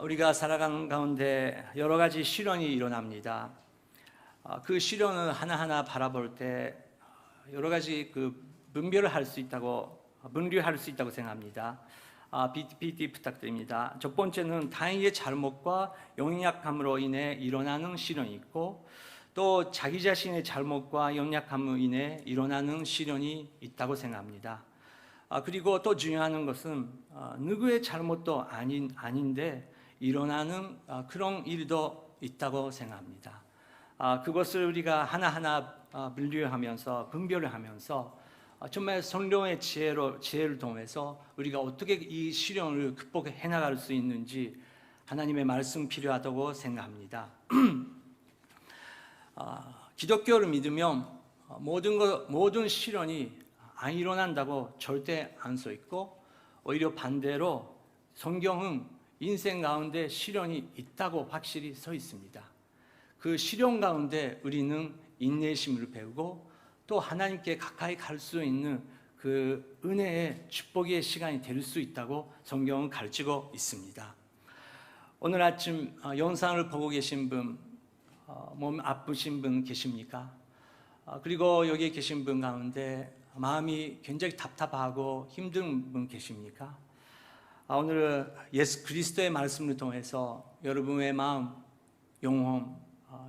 우리가 살아가는 가운데 여러 가지 시련이 일어납니다. 그 시련을 하나하나 바라볼 때 여러 가지 분류할 수 있다고 생각합니다. PT 부탁드립니다. 첫 번째는 타인의 잘못과 연약함으로 인해 일어나는 시련이 있고, 또 자기 자신의 잘못과 연약함으로 인해 일어나는 시련이 있다고 생각합니다. 그리고 또 중요한 것은 누구의 잘못도 아닌데 일어나는 그런 일도 있다고 생각합니다. 그것을 우리가 하나하나 분류하면서 분별을 하면서 정말 성령의 지혜를 통해서 우리가 어떻게 이 시련을 극복해 나갈 수 있는지 하나님의 말씀 필요하다고 생각합니다. 기독교를 믿으면 모든 시련이 안 일어난다고 절대 안 써 있고, 오히려 반대로 성경은 인생 가운데 시련이 있다고 확실히 써 있습니다. 그 시련 가운데 우리는 인내심을 배우고 또 하나님께 가까이 갈 수 있는 그 은혜의 축복의 시간이 될 수 있다고 성경은 가르치고 있습니다. 오늘 아침 영상을 보고 계신 분, 몸 아프신 분 계십니까? 그리고 여기 계신 분 가운데 마음이 굉장히 답답하고 힘든 분 계십니까? 오늘 예수 그리스도의 말씀을 통해서 여러분의 마음, 영혼,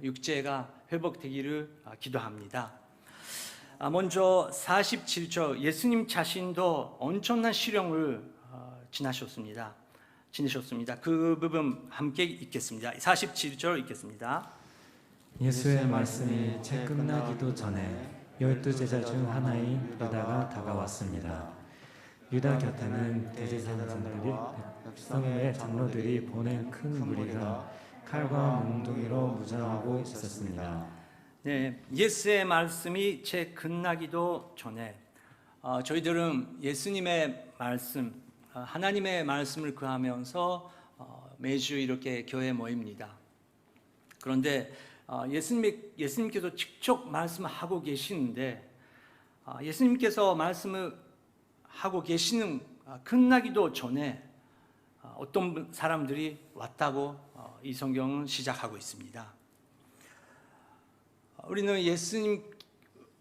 육체가 회복되기를 기도합니다. 먼저 47절, 예수님 자신도 엄청난 시련을 지내셨습니다. 그 부분 함께 읽겠습니다. 47절 읽겠습니다. 예수의 말씀이 채 끝나기도 전에 12제자 중 하나인 유다가 다가왔습니다. 유다 곁에는 대제사장들이 백성의 장로들이 보낸 큰 무리가 칼과 몽둥이로 무장하고 있었습니다. 네, 예수의 말씀이 채 끝나기도 전에 저희들은 예수님의 말씀, 하나님의 말씀을 구하면서 매주 이렇게 교회에 모입니다. 그런데 예수님께서 직접 말씀하고 계시는데, 예수님께서 말씀을 하고 계시는 끝나기도 전에 어떤 사람들이 왔다고 이 성경은 시작하고 있습니다. 우리는 예수님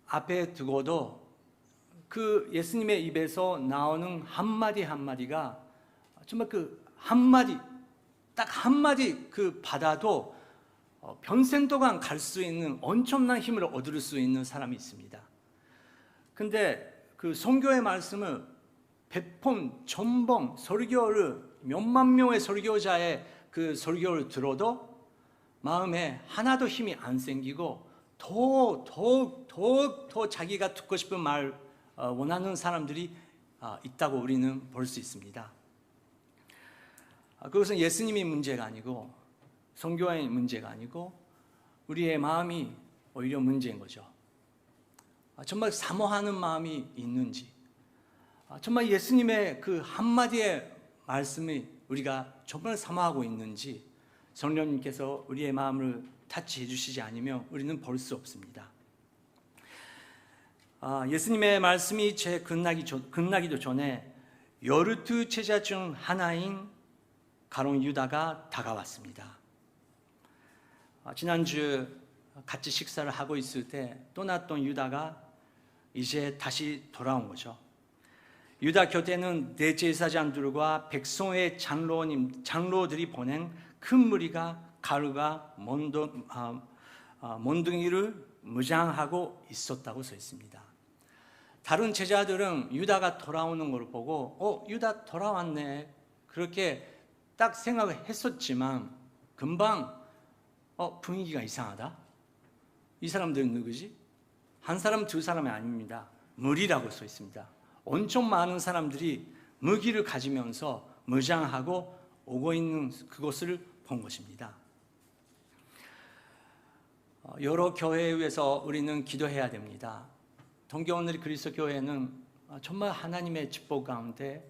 앞에 두고도 그 예수님의 입에서 나오는 한마디 한마디가 정말 그 한마디, 딱 한마디 받아도 평생 동안 갈 수 있는 엄청난 힘을 얻을 수 있는 사람이 있습니다. 근데 그 선교의 말씀을 100번, 1000번 설교를 몇만 명의 설교자의 그 설교를 들어도 마음에 하나도 힘이 안 생기고 더 자기가 듣고 싶은 말 원하는 사람들이 있다고 우리는 볼 수 있습니다. 그것은 예수님이 문제가 아니고 선교의 문제가 아니고 우리의 마음이 오히려 문제인 거죠. 정말 사모하는 마음이 있는지, 정말 예수님의 그 한마디의 말씀이 우리가 정말 사모하고 있는지 성령님께서 우리의 마음을 타치해 주시지 않으면 우리는 볼 수 없습니다. 예수님의 말씀이 채 끝나기도 전에 12 제자 중 하나인 가룟 유다가 다가왔습니다. 지난주 같이 식사를 하고 있을 때 떠났던 유다가 이제 다시 돌아온 거죠. 유다 곁에는 대제사장들과 백성의 장로들이 보낸 큰 무리가 칼과 몽둥이를 무장하고 있었다고 써 있습니다. 다른 제자들은 유다가 돌아오는 걸 보고 유다 돌아왔네 그렇게 딱 생각을 했었지만 금방 분위기가 이상하다. 이 사람들은 누구지? 한 사람 두 사람이 아닙니다. 무리라고 써 있습니다. 엄청 많은 사람들이 무기를 가지면서 무장하고 오고 있는 그것을 본 것입니다. 여러 교회에 위해서 우리는 기도해야 됩니다. 동교원리 그리스도 교회는 정말 하나님의 축복 가운데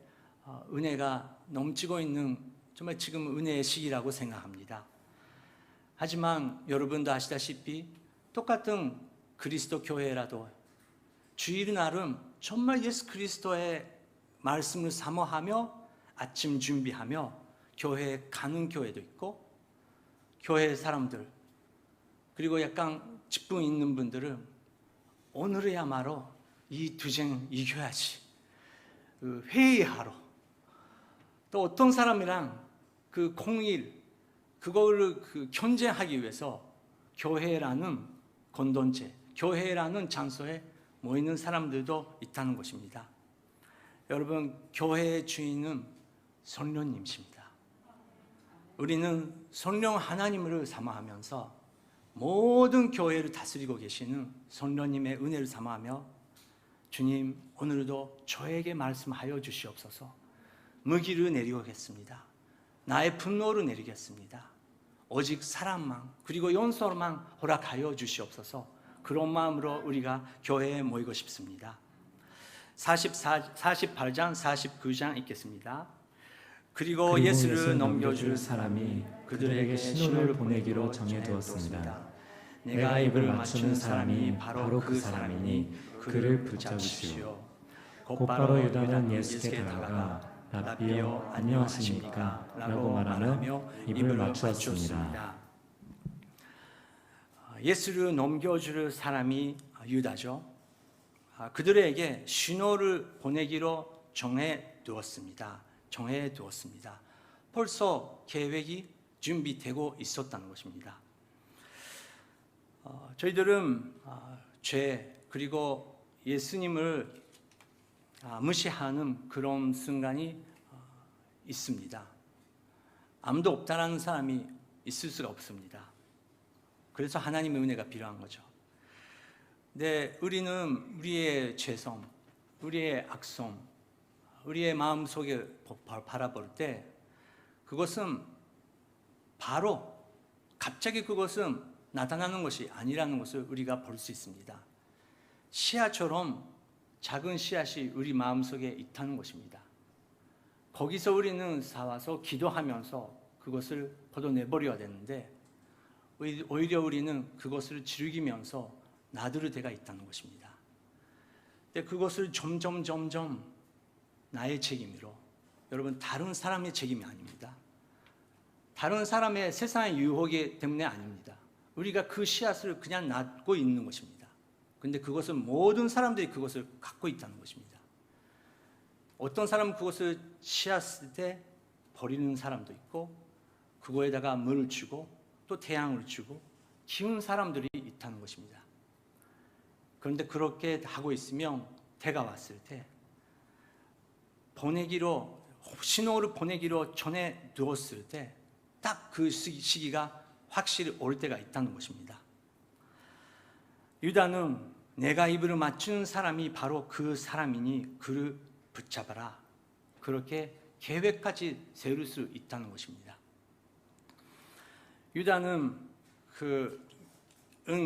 은혜가 넘치고 있는 정말 지금 은혜의 시기라고 생각합니다. 하지만 여러분도 아시다시피 똑같은 그리스도 교회라도 주일날은 정말 예수 그리스도의 말씀을 사모하며 아침 준비하며 교회에 가는 교회도 있고, 교회 사람들, 그리고 약간 직분 있는 분들은 오늘이야말로 이 투쟁 이겨야지, 회의하러, 또 어떤 사람이랑 그 공일, 그거를 견제하기 위해서 교회라는 공동체, 교회라는 장소에 모이는 사람들도 있다는 것입니다. 여러분, 교회의 주인은 성령님이십니다. 우리는 성령 하나님을 사모하면서 모든 교회를 다스리고 계시는 성령님의 은혜를 사모하며, 주님, 오늘도 저에게 말씀하여 주시옵소서. 무기를 내리겠습니다. 나의 분노를 내리겠습니다. 오직 사랑만, 그리고 용서만 허락하여 주시옵소서. 그런 마음으로 우리가 교회에 모이고 싶습니다. 48장 49장 읽겠습니다. 그리고 예수를 넘겨줄 사람이 그들에게 신호를 보내기로 정해두었습니다. 내가 입을 맞추는 사람이 바로 그 사람이니 그를 붙잡으시오. 곧바로 유다는 예수께 다가가 랍비여 안녕하십니까? 라고 말하며 입을 맞추었습니다. 예수를 넘겨줄 사람이 유다죠. 그들에게 신호를 보내기로 정해두었습니다. 벌써 계획이 준비되고 있었다는 것입니다. 저희들은 죄, 그리고 예수님을 무시하는 그런 순간이 있습니다. 아무도 없다라는 사람이 있을 수가 없습니다. 그래서 하나님의 은혜가 필요한 거죠. 근데 우리는 우리의 죄성, 우리의 악성, 우리의 마음속에 바라볼 때 그것은 바로 갑자기 그것은 나타나는 것이 아니라는 것을 우리가 볼 수 있습니다. 씨앗처럼 작은 씨앗이 우리 마음속에 있다는 것입니다. 거기서 우리는 사와서 기도하면서 그것을 걷어내버려야 되는데, 오히려 우리는 그것을 즐기면서 놔둘 때가 있다는 것입니다. 근데 그것을 점점 나의 책임으로, 여러분, 다른 사람의 책임이 아닙니다. 다른 사람의 세상의 유혹이 때문에 아닙니다. 우리가 그 씨앗을 그냥 놔두고 있는 것입니다. 근데 그것은 모든 사람들이 그것을 갖고 있다는 것입니다. 어떤 사람은 그것을 씨앗을 때 버리는 사람도 있고, 그거에다가 물을 주고 또 태양을 주고 키운 사람들이 있다는 것입니다. 그런데 그렇게 하고 있으면 때가 왔을 때 신호를 보내기로 전해 두었을 때 딱 그 시기가 확실히 올 때가 있다는 것입니다. 유다는 내가 입을 맞추는 사람이 바로 그 사람이니 그를 붙잡아라, 그렇게 계획까지 세울 수 있다는 것입니다. 유다는 은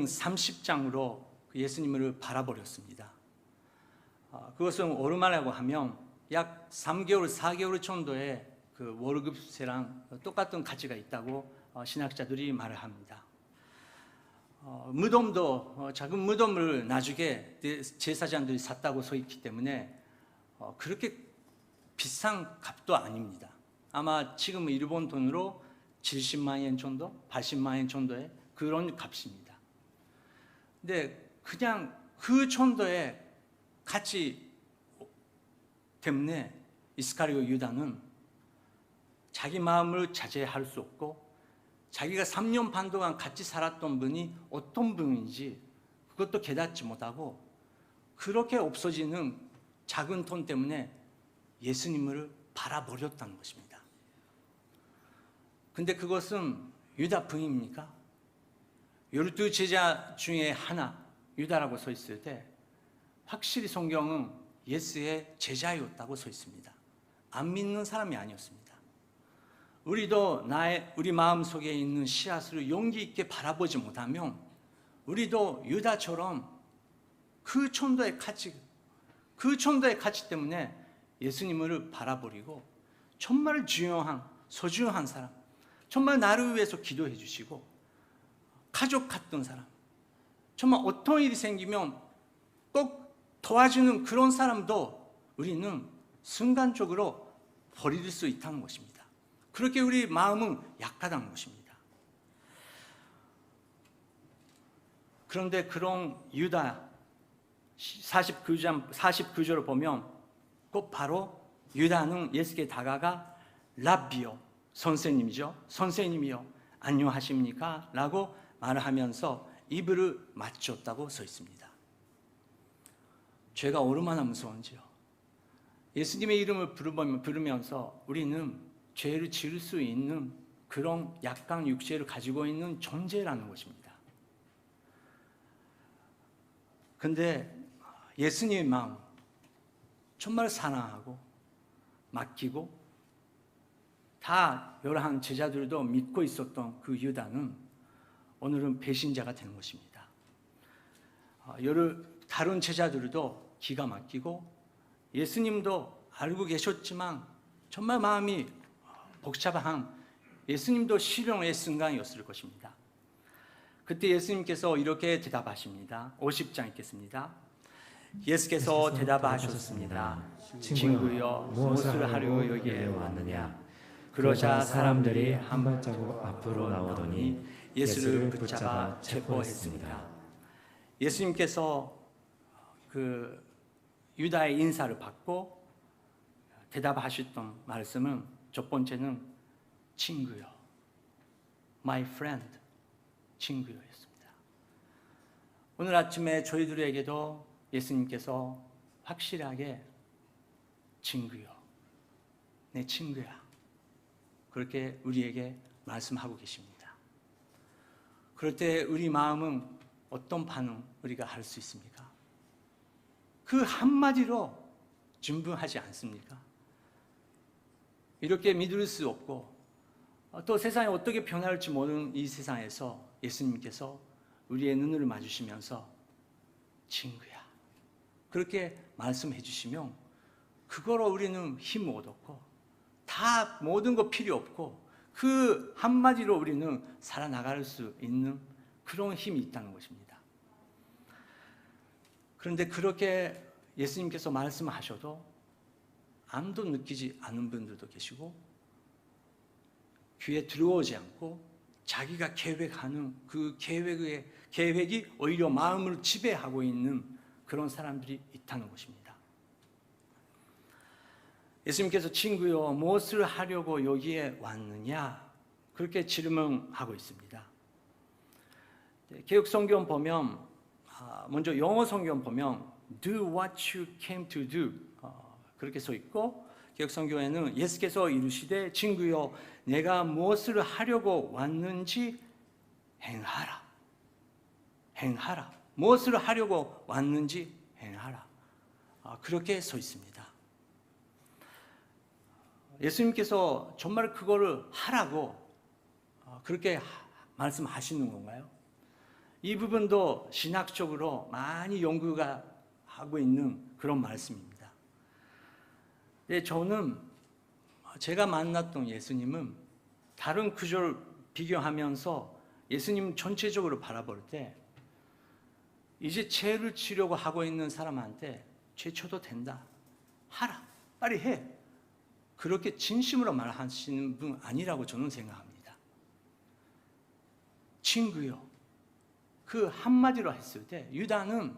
30장으로 예수님을 바라버렸습니다. 그것은 얼마라고 하면 약 3개월, 4개월 정도의 그 월급세랑 똑같은 가치가 있다고 신학자들이 말을 합니다. 무덤도 작은 무덤을 나중에 제사장들이 샀다고 써 있기 때문에 그렇게 비싼 값도 아닙니다. 아마 지금 일본 돈으로 70만 엔 정도, 80만 엔 정도의 그런 값입니다. 근데 그냥 그 정도의 가치 때문에 이스카리오 유다는 자기 마음을 자제할 수 없고, 자기가 3년 반 동안 같이 살았던 분이 어떤 분인지 그것도 깨닫지 못하고 그렇게 없어지는 작은 돈 때문에 예수님을 바라버렸다는 것입니다. 근데 그것은 유다뿐입니까? 12제자 중에 하나 유다라고 써 있을 때 확실히 성경은 예수의 제자였다고 써 있습니다. 안 믿는 사람이 아니었습니다. 우리도 우리 마음속에 있는 씨앗을 용기 있게 바라보지 못하면 우리도 유다처럼 그 정도의 가치 때문에 예수님을 바라버리고 정말 중요한, 소중한 사람, 정말 나를 위해서 기도해 주시고 가족 같던 사람, 정말 어떤 일이 생기면 꼭 도와주는 그런 사람도 우리는 순간적으로 버릴 수 있다는 것입니다. 그렇게 우리 마음은 약하다는 것입니다. 그런데 그런 유다 49절을 보면 꼭 바로 유다는 예수께 다가가 랍비요, 선생님이죠. 선생님이요, 안녕하십니까? 라고 말을 하면서 이불을 맞췄다고 써 있습니다. 죄가 얼마나 무서운지요. 예수님의 이름을 부르면서 우리는 죄를 지을 수 있는 그런 약간 육체를 가지고 있는 존재라는 것입니다. 근데 예수님의 마음 정말 사랑하고 맡기고 다 여러한 제자들도 믿고 있었던 그 유다는 오늘은 배신자가 되는 것입니다. 다른 제자들도 기가 막히고 예수님도 알고 계셨지만 정말 마음이 복잡한 예수님도 실형의 순간이었을 것입니다. 그때 예수님께서 이렇게 대답하십니다. 50장 읽겠습니다. 예수께서 대답하셨습니다. 친구여, 무엇을 하려고 여기에 왔느냐? 그러자 사람들이 한 발자국 앞으로 나오더니 예수를 붙잡아 체포했습니다. 예수님께서 그 유다의 인사를 받고 대답하셨던 말씀은 첫 번째는 친구요, my friend, 친구였습니다. 오늘 아침에 저희들에게도 예수님께서 확실하게 친구요, 내 친구야, 그렇게 우리에게 말씀하고 계십니다. 그럴 때 우리 마음은 어떤 반응 우리가 할 수 있습니까? 그 한마디로 충분하지 않습니까? 이렇게 믿을 수 없고 또 세상이 어떻게 변할지 모르는 이 세상에서 예수님께서 우리의 눈을 마주시면서 친구야, 그렇게 말씀해 주시면 그거로 우리는 힘을 얻었고 다 모든 거 필요 없고 그 한마디로 우리는 살아나갈 수 있는 그런 힘이 있다는 것입니다. 그런데 그렇게 예수님께서 말씀하셔도 아무도 느끼지 않는 분들도 계시고 귀에 들어오지 않고 자기가 계획하는 그 계획이 오히려 마음을 지배하고 있는 그런 사람들이 있다는 것입니다. 예수님께서 친구여, 무엇을 하려고 여기에 왔느냐? 그렇게 질문하고 있습니다. 개역 성경 보면 먼저 영어 성경 보면 do what you came to do 그렇게 써 있고 개역 성경에는 예수께서 이르시되 친구여, 내가 무엇을 하려고 왔는지 행하라. 행하라. 무엇을 하려고 왔는지 행하라. 그렇게 써 있습니다. 예수님께서 정말 그거를 하라고 그렇게 말씀하시는 건가요? 이 부분도 신학적으로 많이 연구가 하고 있는 그런 말씀입니다. 저는 제가 만났던 예수님은 다른 구절 비교하면서 예수님 전체적으로 바라볼 때 이제 죄를 지려고 하고 있는 사람한테 죄 쳐도 된다. 하라. 빨리 해. 그렇게 진심으로 말하시는 분 아니라고 저는 생각합니다. 친구요. 그 한마디로 했을 때 유다는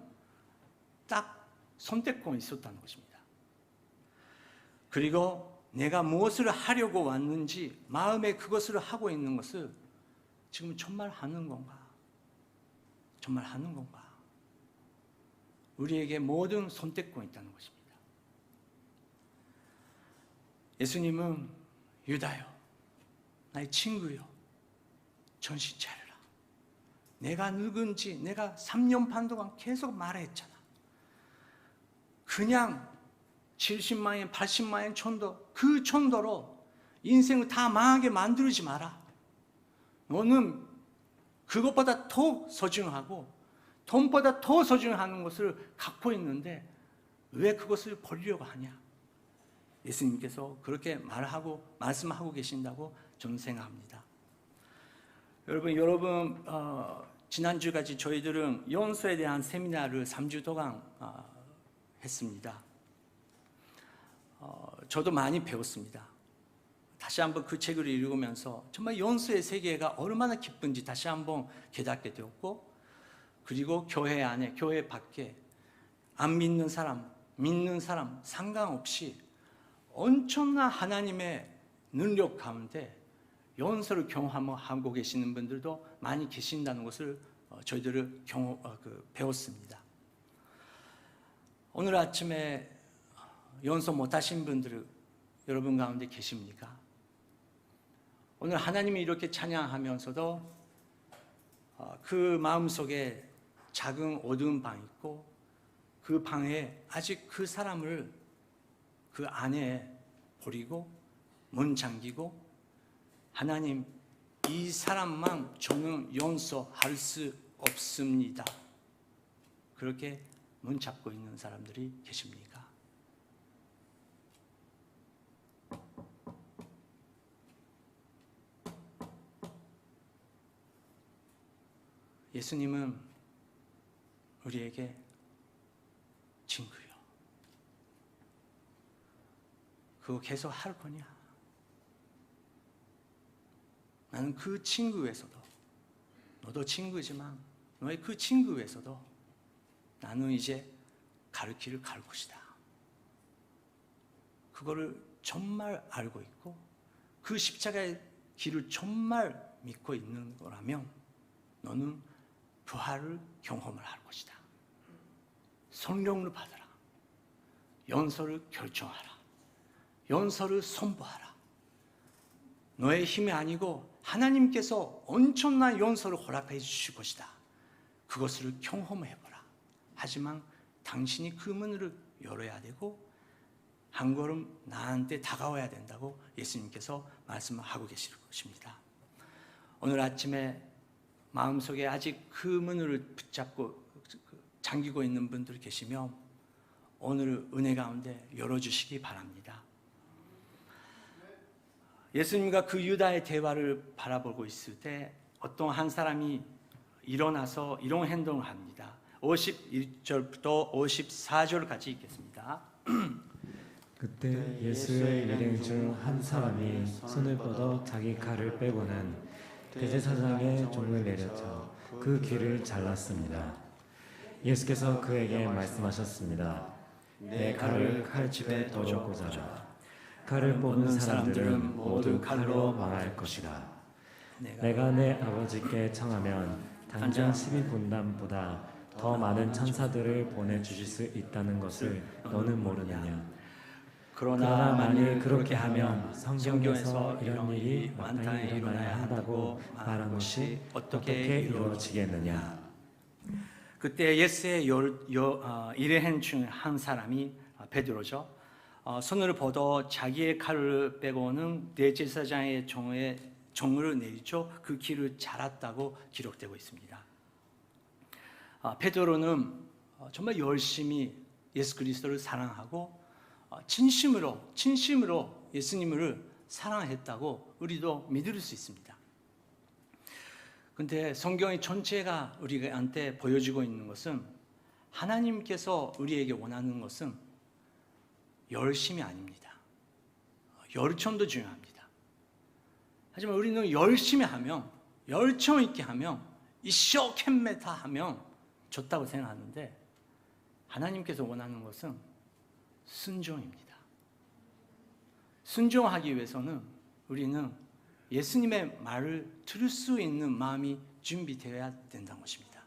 딱 선택권이 있었다는 것입니다. 그리고 내가 무엇을 하려고 왔는지 마음에 그것을 하고 있는 것을 지금 정말 하는 건가? 정말 하는 건가? 우리에게 모든 선택권이 있다는 것입니다. 예수님은 유다요, 나의 친구요, 정신 차려라. 내가 누군지 내가 3년 반 동안 계속 말했잖아. 그냥 70만 円, 80만 円천도, 그 천도로 인생을 다 망하게 만들지 마라. 너는 그것보다 더 소중하고 돈보다 더 소중한 것을 갖고 있는데 왜 그것을 버리려고 하냐? 예수님께서 그렇게 말씀하고 계신다고 저는 생각합니다. 여러분 지난주까지 저희들은 연소에 대한 세미나를 3주 동안 했습니다. 저도 많이 배웠습니다. 다시 한번 그 책을 읽으면서 정말 연수의 세계가 얼마나 기쁜지 다시 한번 깨닫게 되었고, 그리고 교회 안에, 교회 밖에 안 믿는 사람, 믿는 사람 상관없이 엄청난 하나님의 능력 가운데 연서를 경험하고 계시는 분들도 많이 계신다는 것을 저희들을 배웠습니다. 오늘 아침에 연서 못하신 분들 여러분 가운데 계십니까? 오늘 하나님이 이렇게 찬양하면서도 그 마음속에 작은 어두운 방이 있고, 그 방에 아직 그 사람을 그 안에 버리고 문 잠기고, 하나님, 이 사람만 저는 용서할 수 없습니다, 그렇게 문 잡고 있는 사람들이 계십니까? 예수님은 우리에게 친구요. 그거 계속 할 거냐? 나는 그 친구에서도, 너도 친구지만 너의 그 친구에서도 나는 이제 갈 길을 갈 것이다, 그거를 정말 알고 있고 그 십자가의 길을 정말 믿고 있는 거라면 너는 부활을 경험을 할 것이다. 성령을 받아라. 연서를 결정하라. 연서를 선포하라. 너의 힘이 아니고 하나님께서 엄청난 연서를 허락해 주실 것이다. 그것을 경험해보라. 하지만 당신이 그 문을 열어야 되고 한 걸음 나한테 다가와야 된다고 예수님께서 말씀하고 계실 것입니다. 오늘 아침에 마음속에 아직 그 문을 붙잡고 잠기고 있는 분들 계시면 오늘 은혜 가운데 열어주시기 바랍니다. 예수님과 그 유다의 대화를 바라보고 있을 때 어떤 한 사람이 일어나서 이런 행동을 합니다. 51절부터 54절까지 읽겠습니다. 그때 예수의 일행 중 한 사람이 손을 뻗어 자기 칼을 빼고는 대제사장의 종을 내려쳐 그 귀를 잘랐습니다. 예수께서 그에게 말씀하셨습니다. 내 칼을 칼집에 도로 꽂아라. 칼을 뽑은 사람들은 모두 칼로 망할 것이다. 내가 내 아버지께 청하면 당장 12분담보다 더 많은 천사들을 보내주실 수 있다는 것을 너는 모르느냐? 그러나 만일 그렇게 하면 성경에서 이런 일이 마땅히 일어나야 한다고 말한 것이 어떻게 이루어지겠느냐? 그때 예수의 일행 중 한 사람이 베드로죠. 손을 뻗어 자기의 칼을 빼고는 대제사장의 종을 내리쳐 그 귀를 잘랐다고 기록되고 있습니다. 베드로는 정말 열심히 예수 그리스도를 사랑하고 진심으로 예수님을 사랑했다고 우리도 믿을 수 있습니다. 그런데 성경의 전체가 우리한테 보여주고 있는 것은 하나님께서 우리에게 원하는 것은 열심이 아닙니다. 열정도 중요합니다. 하지만 우리는 열심히 하면, 열정 있게 하면, 이쇼캔메 다 하면 좋다고 생각하는데 하나님께서 원하는 것은 순종입니다. 순종하기 위해서는 우리는 예수님의 말을 들을 수 있는 마음이 준비되어야 된다는 것입니다.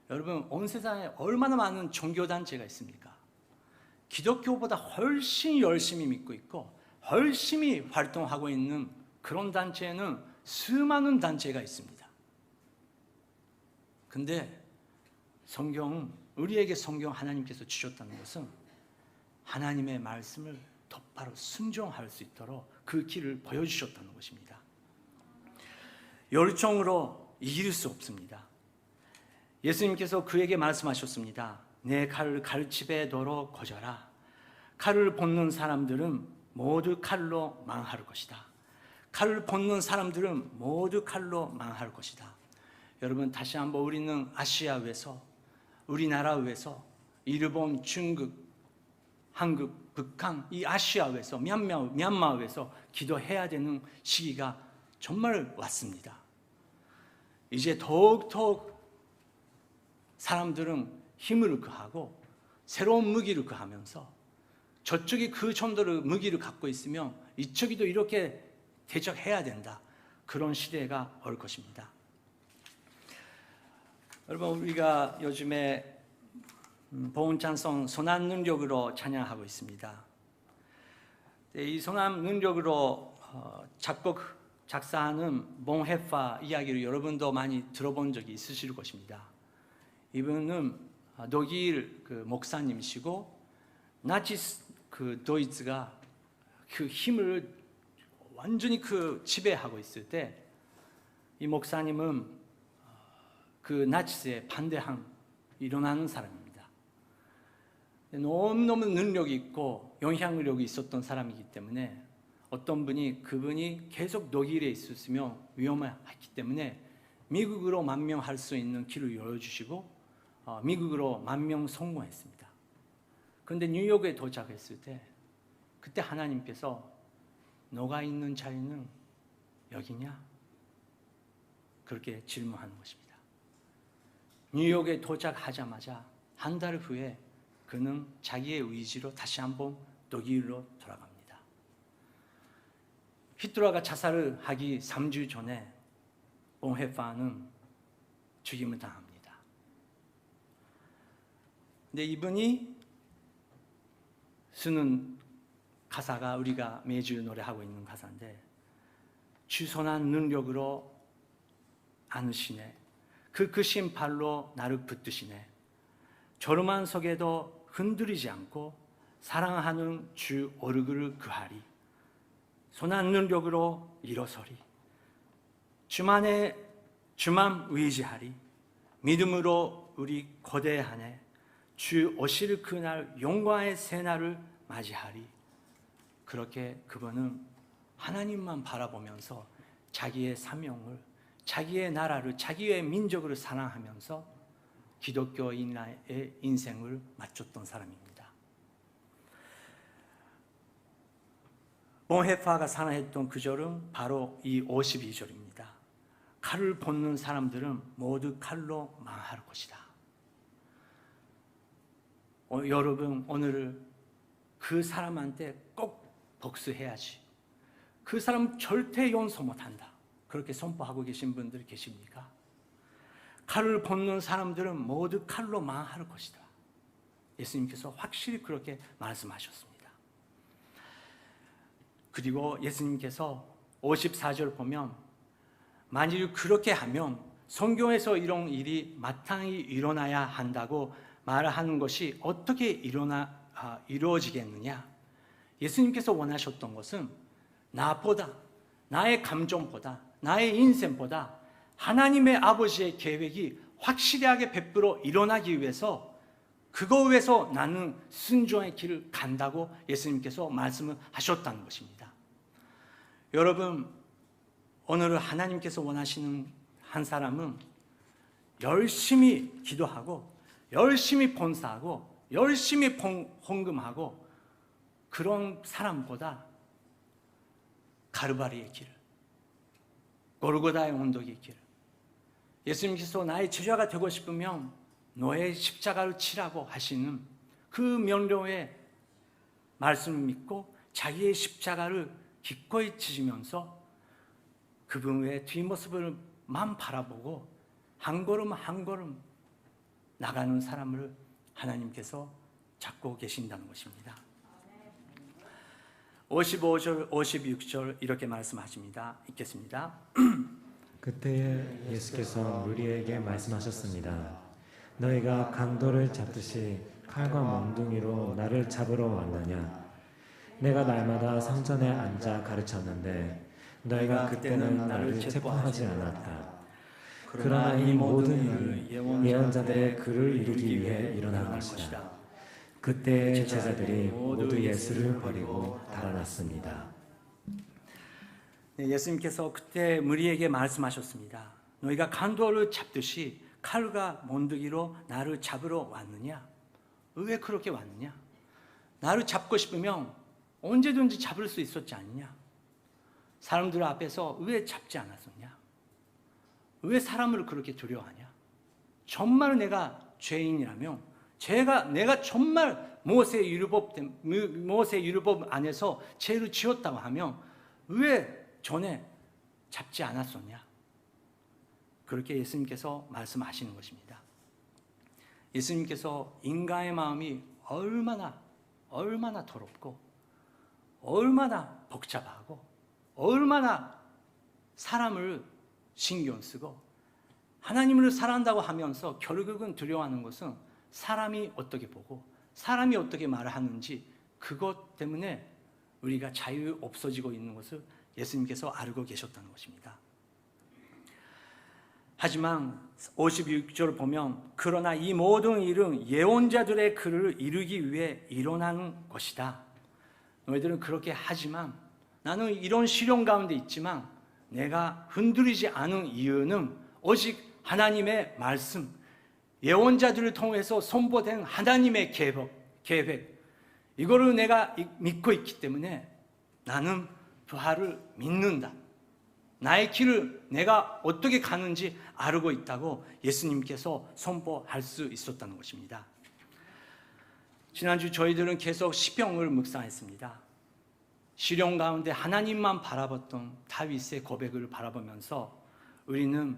여러분, 온 세상에 얼마나 많은 종교단체가 있습니까? 기독교보다 훨씬 열심히 믿고 있고 열심히 활동하고 있는 그런 단체에는 수많은 단체가 있습니다. 근데 우리에게 성경 하나님께서 주셨다는 것은 하나님의 말씀을 똑바로 순종할 수 있도록 그 길을 보여주셨다는 것입니다. 열정으로 이길 수 없습니다. 예수님께서 그에게 말씀하셨습니다. 내 칼을 칼집에 도로 꽂아라. 칼을 뽑는 사람들은 모두 칼로 망할 것이다. 칼을 뽑는 사람들은 모두 칼로 망할 것이다. 여러분, 다시 한번 우리는 아시아 위에서, 우리나라 위에서 일본, 중국, 한국, 북한, 이 아시아에서 미얀마에서 기도해야 되는 시기가 정말 왔습니다. 이제 더욱더 사람들은 힘을 구하고 새로운 무기를 구하면서 저쪽이 그 정도로 무기를 갖고 있으면 이쪽이도 이렇게 대적해야 된다. 그런 시대가 올 것입니다. 여러분, 우리가 요즘에 보훈 찬송 선한 능력으로 찬양하고 있습니다. 이 선한 능력으로 작곡, 작사하는 봉헤파 이야기를 여러분도 많이 들어본 적이 있으실 것입니다. 이분은 독일 그 목사님이시고 나치스 그 도이츠가 그 힘을 완전히 그 지배하고 있을 때 이 목사님은 그 나치스에 반대한 일어나는 사람입니다. 너무너무 능력이 있고 영향력이 있었던 사람이기 때문에 어떤 분이 그분이 계속 독일에 있었으면 위험했기 때문에 미국으로 만명할 수 있는 길을 열어주시고 미국으로 만명 성공했습니다. 그런데 뉴욕에 도착했을 때 그때 하나님께서 너가 있는 자리는 여기냐? 그렇게 질문하는 것입니다. 뉴욕에 도착하자마자 한 달 후에 그는 자기의 의지로 다시 한번 독일로 돌아갑니다. 히틀러가 자살을 하기 3주 전에 봉헤파는 죽임을 당합니다. 근데 이분이 쓰는 가사가 우리가 매주 노래하고 있는 가사인데, 주선한 능력으로 안으시네, 그 크신 발로 나를 붙드시네, 조름한 속에도 흔들리지 않고 사랑하는 주 얼굴을 구하리, 선한 능력으로 일어서리, 주만 의지하리, 믿음으로 우리 거대하네, 주 오실 그날 영광의 새날을 맞이하리. 그렇게 그분은 하나님만 바라보면서 자기의 사명을, 자기의 나라를, 자기의 민족을 사랑하면서 기독교인의 인생을 마쳤던 사람입니다. 봉헤파가 사랑했던 구절은 바로 이 52절입니다. 칼을 벗는 사람들은 모두 칼로 망할 것이다. 여러분, 오늘 그 사람한테 꼭 복수해야지, 그 사람 절대 용서 못한다, 그렇게 선포하고 계신 분들 계십니까? 칼을 벗는 사람들은 모두 칼로 망할 것이다. 예수님께서 확실히 그렇게 말씀하셨습니다. 그리고 예수님께서 54절 보면 만일 그렇게 하면 성경에서 이런 일이 마땅히 일어나야 한다고 말하는 것이 어떻게 이루어지겠느냐? 예수님께서 원하셨던 것은 나보다, 나의 감정보다, 나의 인생보다 하나님의 아버지의 계획이 확실하게 100% 일어나기 위해서, 그거 위해서 나는 순종의 길을 간다고 예수님께서 말씀을 하셨다는 것입니다. 여러분, 오늘 하나님께서 원하시는 한 사람은 열심히 기도하고 열심히 봉사하고 열심히 헌금하고 그런 사람보다 가르바리의 길, 골고다의 언덕의 길, 예수님께서 나의 제자가 되고 싶으면 너의 십자가를 치라고 하시는 그 명령의 말씀을 믿고 자기의 십자가를 기꺼이 지면서 그분의 뒷모습을만 바라보고 한 걸음 한 걸음 나가는 사람을 하나님께서 찾고 계신다는 것입니다. 55절, 56절 이렇게 말씀하십니다. 읽겠습니다. 그때에 예수께서 무리에게 말씀하셨습니다. 너희가 강도를 잡듯이 칼과 몽둥이로 나를 잡으러 왔느냐? 내가 날마다 성전에 앉아 가르쳤는데 너희가 그때는 나를 체포하지 않았다. 그러나 이 모든 일은 예언자들의 글을 이루기 위해 일어난 것이다. 그때 제자들이 모두 예수를 버리고 달아났습니다. 예수님께서 그때 무리에게 말씀하셨습니다. 너희가 강도를 잡듯이 칼과 몽둥이로 나를 잡으러 왔느냐? 왜 그렇게 왔느냐? 나를 잡고 싶으면 언제든지 잡을 수 있었지 않냐? 사람들 앞에서 왜 잡지 않았었냐? 왜 사람을 그렇게 두려워하냐? 정말 내가 죄인이라면, 내가 정말 모세의 율법 안에서 죄를 지었다고 하면 왜 전에 잡지 않았었냐? 그렇게 예수님께서 말씀하시는 것입니다. 예수님께서 인간의 마음이 얼마나 더럽고 얼마나 복잡하고 얼마나 사람을 신경 쓰고 하나님을 사랑한다고 하면서 결국은 두려워하는 것은 사람이 어떻게 보고 사람이 어떻게 말을 하는지, 그것 때문에 우리가 자유 없어지고 있는 것을 예수님께서 알고 계셨다는 것입니다. 하지만 56절을 보면, 그러나 이 모든 일은 예언자들의 글을 이루기 위해 일어나는 것이다. 너희들은 그렇게 하지만, 나는 이런 시련 가운데 있지만 내가 흔들리지 않은 이유는 오직 하나님의 말씀, 예언자들을 통해서 선포된 하나님의 계획, 이거를 내가 믿고 있기 때문에 나는 부활을 믿는다. 나의 길을 내가 어떻게 가는지 알고 있다고 예수님께서 선포할 수 있었다는 것입니다. 지난주 저희들은 계속 시편을 묵상했습니다. 시련 가운데 하나님만 바라봤던 다윗의 고백을 바라보면서 우리는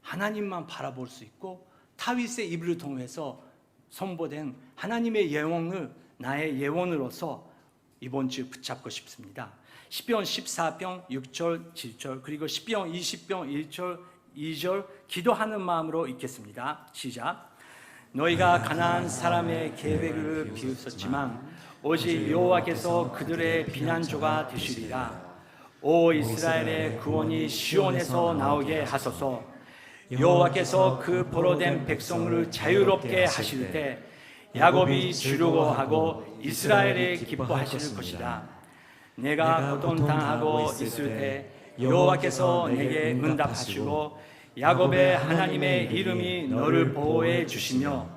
하나님만 바라볼 수 있고, 다윗의 입을 통해서 선포된 하나님의 예언을 나의 예언으로서 이번 주 붙잡고 싶습니다. 시편 14편 6절 7절 그리고 시편 20편 1절 2절 기도하는 마음으로 읽겠습니다. 시작. 너희가 가나안 사람의 계획을 비웃었지만 오직 여호와께서 그들의避難所가 되시리라. 오 이스라엘의 구원이 시온에서 나오게 하소서. 여호와께서 그 포로된 백성을 자유롭게 하실 때 야곱이 즐거워하고 이스라엘이 기뻐하실 것이다. 내가 고통당하고 있을 때 여호와께서 내게 응답하시고 야곱의 하나님의 이름이 너를 보호해 주시며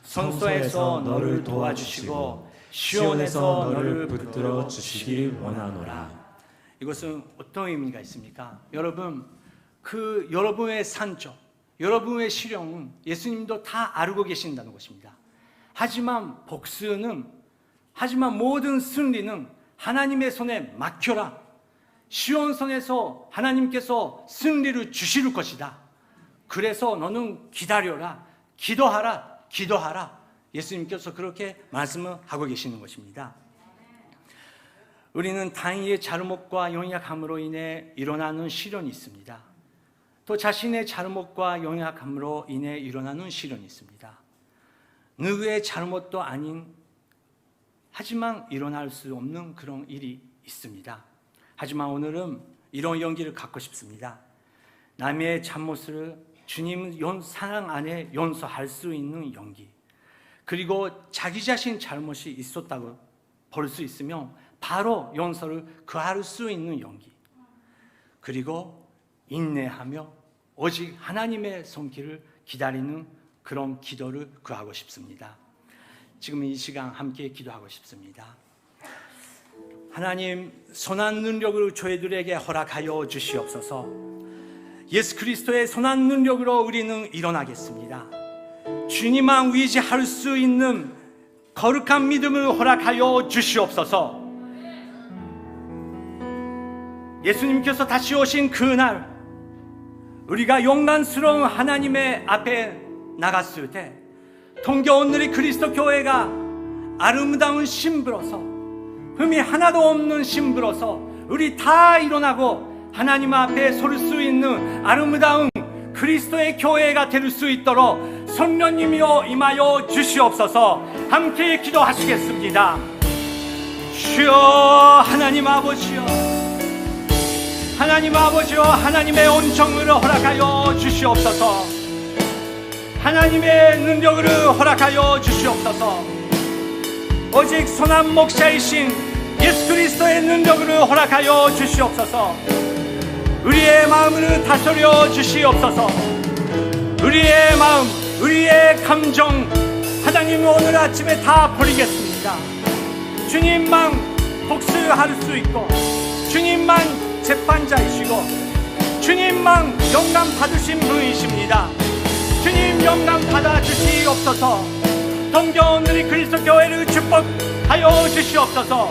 성소에서 너를 도와주시고 시온에서 너를 붙들어 주시길 원하노라. 이것은 어떤 의미가 있습니까? 여러분, 그 여러분의 산적, 여러분의 시련은 예수님도 다 알고 계신다는 것입니다. 하지만 모든 승리는 하나님의 손에 맡겨라. 시온성에서 하나님께서 승리를 주실 것이다. 그래서 너는 기다려라, 기도하라. 예수님께서 그렇게 말씀을 하고 계시는 것입니다. 우리는 당위의 잘못과 연약함으로 인해 일어나는 시련이 있습니다. 또 자신의 잘못과 연약함으로 인해 일어나는 시련이 있습니다. 누구의 잘못도 아닌, 하지만 일어날 수 없는 그런 일이 있습니다. 하지만 오늘은 이런 용기를 갖고 싶습니다. 남의 잘못을 주님 사랑 안에 용서할 수 있는 용기, 그리고 자기 자신 잘못이 있었다고 볼 수 있으면 바로 용서를 구할 수 있는 용기, 그리고 인내하며 오직 하나님의 손길을 기다리는 그런 기도를 구하고 싶습니다. 지금 이 시간 함께 기도하고 싶습니다. 하나님, 선한 능력을 저희들에게 허락하여 주시옵소서. 예수 그리스도의 선한 능력으로 우리는 일어나겠습니다. 주님만 의지할 수 있는 거룩한 믿음을 허락하여 주시옵소서. 예수님께서 다시 오신 그날, 우리가 용감스러운 하나님의 앞에 나갔을 때 통겨온 우리 그리스도 교회가 아름다운 신부로서, 흠이 하나도 없는 신부로서 우리 다 일어나고 하나님 앞에 설 수 있는 아름다운 그리스도의 교회가 될 수 있도록 성령님이여 임하여 주시옵소서. 함께 기도하시겠습니다. 주여, 하나님 아버지여, 하나님 아버지여, 하나님의 온정을 허락하여 주시옵소서. 하나님의 능력을 허락하여 주시옵소서. 오직 선한 목자이신 예수 그리스도의 능력을 허락하여 주시옵소서. 우리의 마음을 다스려 주시옵소서. 우리의 마음, 우리의 감정, 하나님 오늘 아침에 다 버리겠습니다. 주님만 복수할 수 있고 주님만 재판자이시고 주님만 영광 받으신 분이십니다. 주님 영광 받아 주시옵소서. 동경 우리 그리스도 교회를 축복하여 주시옵소서.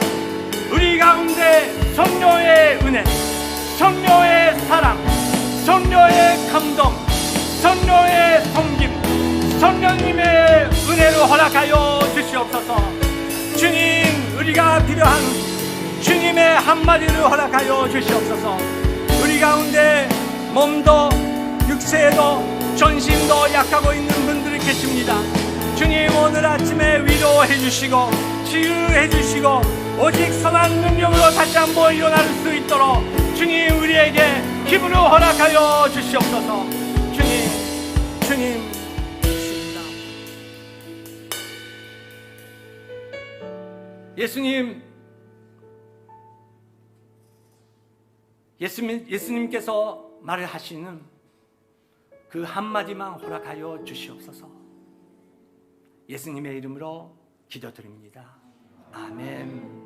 우리 가운데 성령의 은혜, 성령의 사랑, 성령의 감동, 성령의 섬김, 성령님의 은혜를 허락하여 주시옵소서. 주님, 우리가 필요한 주님의 한마디를 허락하여 주시옵소서. 우리 가운데 몸도 육체도 전신도 약하고 있는 분들이 계십니다. 주님, 오늘 아침에 위로해 주시고 치유해 주시고 오직 선한 능력으로 다시 한번 일어날 수 있도록 주님, 우리에게 힘을 허락하여 주시옵소서. 주님 주십니다. 예수님께서 말을 하시는 그 한마디만 허락하여 주시옵소서. 예수님의 이름으로 기도드립니다. 아멘.